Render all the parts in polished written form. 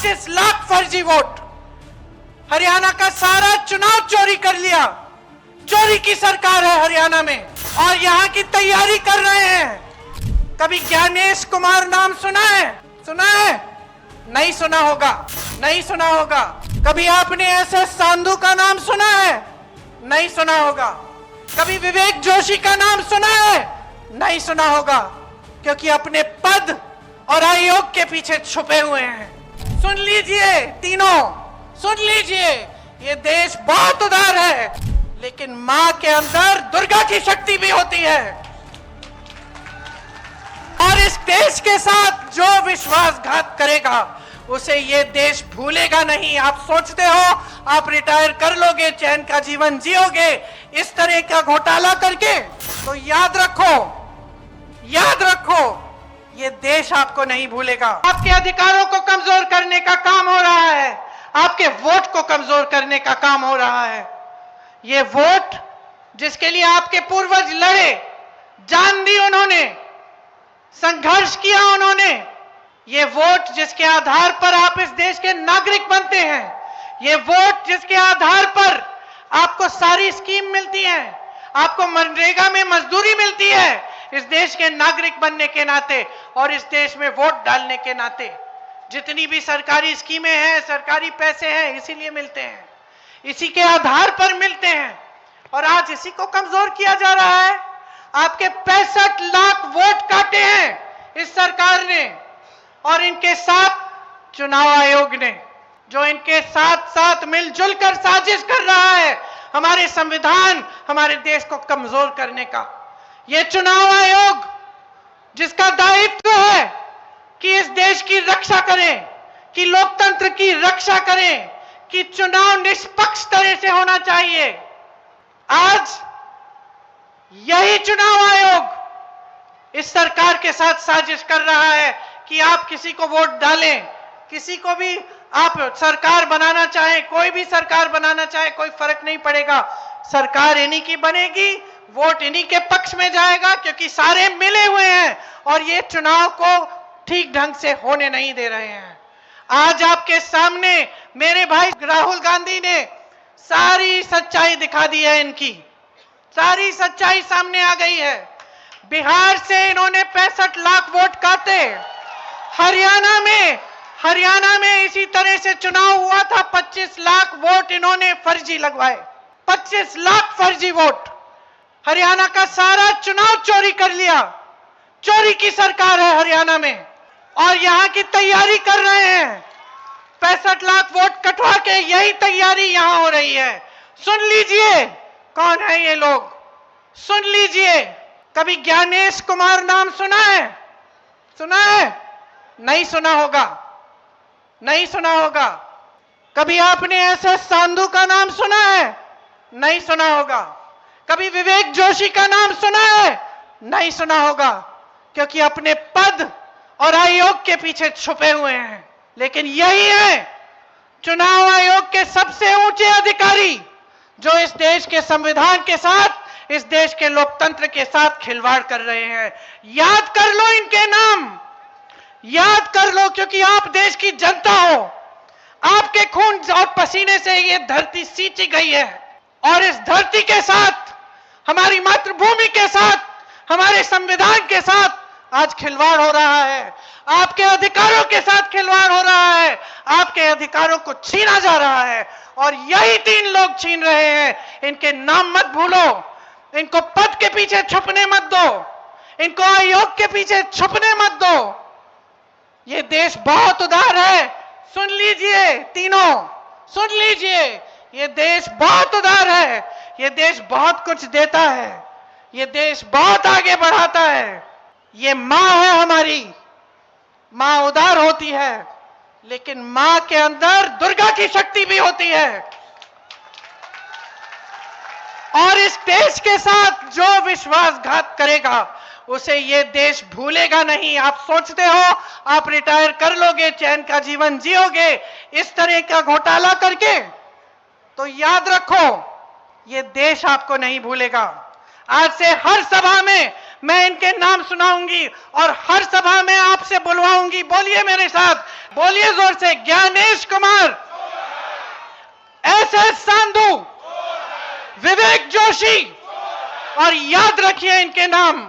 25 लाख फर्जी वोट, हरियाणा का सारा चुनाव चोरी कर लिया। चोरी की सरकार है हरियाणा में और यहाँ की तैयारी कर रहे हैं। कभी ज्ञानेश कुमार नाम सुना है? सुना है? नहीं सुना होगा, नहीं सुना होगा। कभी आपने ऐसे सांधू का नाम सुना है? नहीं सुना होगा। कभी विवेक जोशी का नाम सुना है? नहीं सुना होगा, क्योंकि अपने पद और आयोग के पीछे छुपे हुए हैं। सुन लीजिए तीनों, सुन लीजिए, ये देश बहुत उदार है, लेकिन मां के अंदर दुर्गा की शक्ति भी होती है। और इस देश के साथ जो विश्वासघात करेगा उसे ये देश भूलेगा नहीं। आप सोचते हो आप रिटायर कर लोगे, चैन का जीवन जियोगे इस तरह का घोटाला करके? तो याद रखो, याद रखो, ये देश आपको नहीं भूलेगा। आपके अधिकारों को कमजोर करने का काम हो रहा है, आपके वोट को कमजोर करने का काम हो रहा है। ये वोट जिसके लिए आपके पूर्वज लड़े, जान दी उन्होंने, संघर्ष किया उन्होंने, ये वोट जिसके आधार पर आप इस देश के नागरिक बनते हैं, ये वोट जिसके आधार पर आपको सारी स्कीम मिलती है, आपको मनरेगा में मजदूरी मिलती है, इस देश के नागरिक बनने के नाते और इस देश में वोट डालने के नाते। जितनी भी सरकारी स्कीमें हैं, सरकारी पैसे हैं, इसीलिए मिलते हैं, इसी के आधार पर मिलते हैं। और आज इसी को कमजोर किया जा रहा है। आपके 65 लाख वोट काटे हैं इस सरकार ने और इनके साथ चुनाव आयोग ने, जो इनके साथ साथ मिलजुल कर साजिश कर रहा है हमारे संविधान, हमारे देश को कमजोर करने का। ये चुनाव आयोग जिसका दायित्व है कि इस देश की रक्षा करें, कि लोकतंत्र की रक्षा करें, कि चुनाव निष्पक्ष तरह से होना चाहिए, आज यही चुनाव आयोग इस सरकार के साथ साजिश कर रहा है कि आप किसी को वोट डालें, किसी को भी आप सरकार बनाना चाहें, कोई भी सरकार बनाना चाहे, कोई फर्क नहीं पड़ेगा, सरकार इन्हीं की बनेगी, वोट इन्हीं के पक्ष में जाएगा, क्योंकि सारे मिले हुए हैं और ये चुनाव को ठीक ढंग से होने नहीं दे रहे हैं। आज आपके सामने मेरे भाई राहुल गांधी ने सारी सच्चाई दिखा दी है, इनकी सारी सच्चाई सामने आ गई है। बिहार से इन्होंने 65 लाख वोट काटे, हरियाणा में इसी तरह से चुनाव हुआ था, 25 लाख वोट इन्होंने फर्जी लगवाए, 25 लाख फर्जी वोट, हरियाणा का सारा चुनाव चोरी कर लिया। चोरी की सरकार है हरियाणा में और यहां की तैयारी कर रहे हैं। 65 लाख वोट कटवा के यही तैयारी यहां हो रही है। सुन लीजिए कौन है ये लोग, सुन लीजिए। कभी ज्ञानेश कुमार नाम सुना है? सुना है? नहीं सुना होगा, नहीं सुना होगा। कभी आपने ऐसे सांधू का नाम सुना है? नहीं सुना होगा। कभी विवेक जोशी का नाम सुना है? नहीं सुना होगा, क्योंकि अपने पद और आयोग के पीछे छुपे हुए हैं। लेकिन यही है चुनाव आयोग के सबसे ऊंचे अधिकारी, जो इस देश के संविधान के साथ, इस देश के लोकतंत्र के साथ खिलवाड़ कर रहे हैं। याद कर लो इनके नाम, याद कर लो, क्योंकि आप देश की जनता हो। आपके खून और पसीने से ये धरती सींची गई है और इस धरती के साथ, हमारी मातृभूमि के साथ, हमारे संविधान के साथ आज खिलवाड़ हो रहा है। आपके अधिकारों के साथ खिलवाड़ हो रहा है, आपके अधिकारों को छीना जा रहा है और यही 3 लोग छीन रहे हैं। इनके नाम मत भूलो, इनको पद के पीछे छुपने मत दो, इनको आयोग के पीछे छुपने मत दो। ये देश बहुत उदार है, सुन लीजिए तीनों, सुन लीजिए, ये देश बहुत उदार है, ये देश बहुत कुछ देता है, ये देश बहुत आगे बढ़ाता है। ये मां है हमारी, मां उदार होती है, लेकिन मां के अंदर दुर्गा की शक्ति भी होती है। और इस देश के साथ जो विश्वासघात करेगा उसे ये देश भूलेगा नहीं। आप सोचते हो आप रिटायर कर लोगे, चैन का जीवन जियोगे इस तरह का घोटाला करके? तो याद रखो ये देश आपको नहीं भूलेगा। आज से हर सभा में मैं इनके नाम सुनाऊंगी और हर सभा में आपसे बुलवाऊंगी। बोलिए मेरे साथ, बोलिए जोर से, ज्ञानेश एस सांधू, विवेक जोशी, और याद रखिए इनके नाम,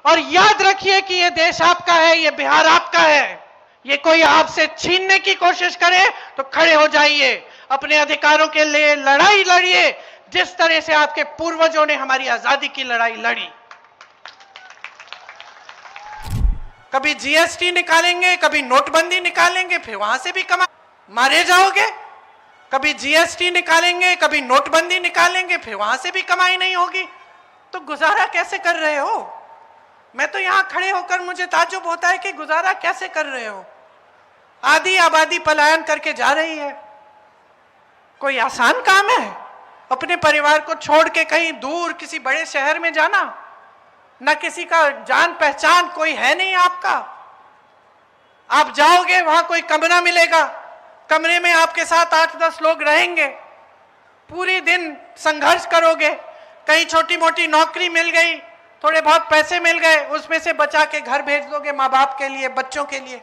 और याद रखिए कि ये देश आपका है, ये बिहार आपका है। ये कोई आपसे छीनने की कोशिश करे तो खड़े हो जाइए, अपने अधिकारों के लिए लड़ाई लड़िए, जिस तरह से आपके पूर्वजों ने हमारी आजादी की लड़ाई लड़ी। कभी जीएसटी निकालेंगे, कभी नोटबंदी निकालेंगे, फिर वहां से भी कमा मारे जाओगे। कभी जीएसटी निकालेंगे, कभी नोटबंदी निकालेंगे, फिर वहां से भी कमाई नहीं होगी। तो गुजारा कैसे कर रहे हो? मैं तो यहां खड़े होकर मुझे ताज्जुब होता है कि गुजारा कैसे कर रहे हो। आधी आबादी पलायन करके जा रही है। कोई आसान काम है अपने परिवार को छोड़ के कहीं दूर किसी बड़े शहर में जाना? ना किसी का जान पहचान कोई है नहीं आपका। आप जाओगे, वहां कोई कमरा मिलेगा, कमरे में आपके साथ 8-10 लोग रहेंगे, पूरी दिन संघर्ष करोगे। कहीं छोटी मोटी नौकरी मिल गई, थोड़े बहुत पैसे मिल गए, उसमें से बचा के घर भेज दोगे माँ बाप के लिए, बच्चों के लिए।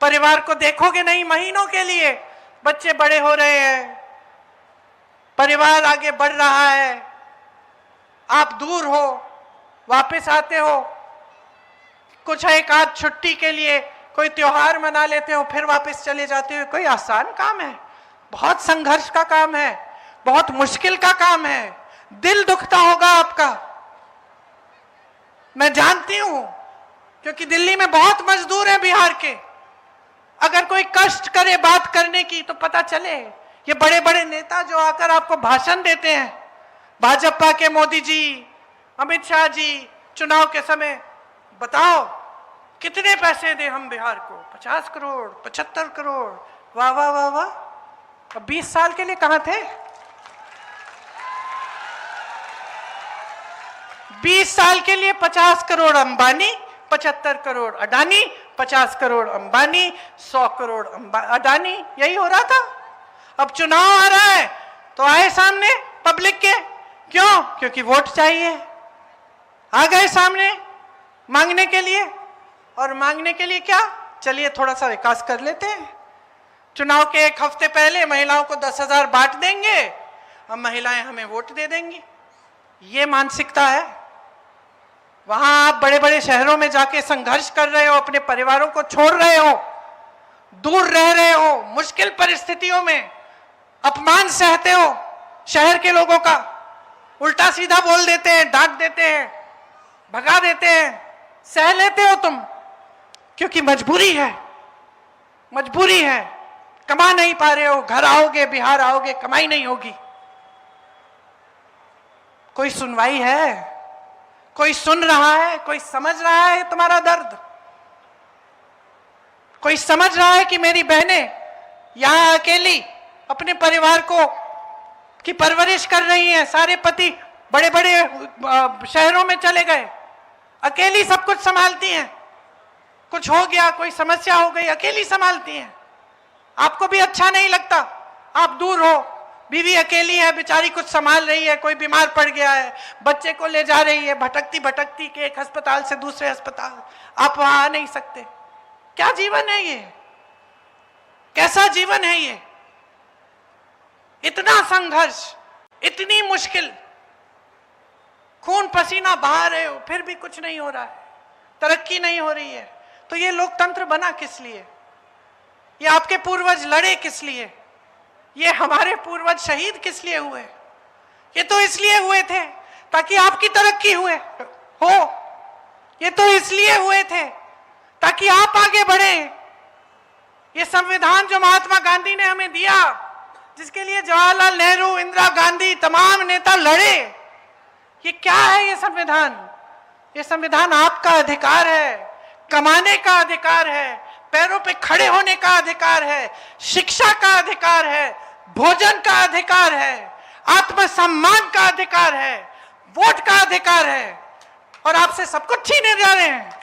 परिवार को देखोगे नहीं महीनों के लिए। बच्चे बड़े हो रहे हैं, परिवार आगे बढ़ रहा है, आप दूर हो, वापस आते हो, कुछ एक आध छुट्टी के लिए कोई त्योहार मना लेते हो, फिर वापस चले जाते हो। कोई आसान काम है? बहुत संघर्ष का काम है, बहुत मुश्किल का काम है। दिल दुखता होगा आपका, मैं जानती हूं, क्योंकि दिल्ली में बहुत मजदूर हैं बिहार के। अगर कोई कष्ट करे बात करने की तो पता चले। ये बड़े बड़े नेता जो आकर आपको भाषण देते हैं, भाजपा के मोदी जी, अमित शाह जी, चुनाव के समय बताओ कितने पैसे दे हम बिहार को? 50 करोड़, 75 करोड़, वाह वाह वाह वाह। अब 20 साल के लिए कहां थे? 20 साल के लिए 50 करोड़ अंबानी, 75 करोड़ अडानी, 50 करोड़ अंबानी, 100 करोड़ अडानी, यही हो रहा था। अब चुनाव आ रहा है तो आए सामने पब्लिक के, क्यों? क्योंकि वोट चाहिए। आ गए सामने मांगने के लिए, और मांगने के लिए क्या? चलिए थोड़ा सा विकास कर लेते हैं। चुनाव के 1 हफ्ते पहले महिलाओं को 10,000 बांट देंगे, अब महिलाएं हमें वोट दे देंगी। ये मानसिकता है। वहां आप बड़े बड़े शहरों में जाके संघर्ष कर रहे हो, अपने परिवारों को छोड़ रहे हो, दूर रह रहे हो, मुश्किल परिस्थितियों में अपमान सहते हो शहर के लोगों का, उल्टा सीधा बोल देते हैं, डांट देते हैं, भगा देते हैं, सह लेते हो तुम, क्योंकि मजबूरी है। मजबूरी है, कमा नहीं पा रहे हो, घर आओगे, बिहार आओगे, कमाई नहीं होगी। कोई सुनवाई है? कोई सुन रहा है? कोई समझ रहा है तुम्हारा दर्द? कोई समझ रहा है कि मेरी बहनें यहां अकेली अपने परिवार को की परवरिश कर रही हैं? सारे पति बड़े बड़े शहरों में चले गए, अकेली सब कुछ संभालती हैं। कुछ हो गया, कोई समस्या हो गई, अकेली संभालती हैं। आपको भी अच्छा नहीं लगता? आप दूर हो, बीवी अकेली है, बेचारी कुछ संभाल रही है, कोई बीमार पड़ गया है, बच्चे को ले जा रही है, भटकती भटकती के एक अस्पताल से दूसरे अस्पताल, आप वहां आ नहीं सकते। क्या जीवन है ये? कैसा जीवन है ये? इतना संघर्ष, इतनी मुश्किल, खून पसीना बहा रहे हो, फिर भी कुछ नहीं हो रहा है, तरक्की नहीं हो रही है। तो ये लोकतंत्र बना किस लिए? ये आपके पूर्वज लड़े किस लिए? ये हमारे पूर्वज शहीद किस लिए हुए? ये तो इसलिए हुए थे ताकि आपकी तरक्की हुए हो। ये तो इसलिए हुए थे ताकि आप आगे बढ़े। ये संविधान जो महात्मा गांधी ने हमें दिया, जिसके लिए जवाहरलाल नेहरू, इंदिरा गांधी, तमाम नेता लड़े, ये क्या है? ये संविधान, ये संविधान आपका अधिकार है, कमाने का अधिकार है, पैरों पे खड़े होने का अधिकार है, शिक्षा का अधिकार है, भोजन का अधिकार है, आत्मसम्मान का अधिकार है, वोट का अधिकार है, और आपसे सब कुछ छीने जा रहे हैं।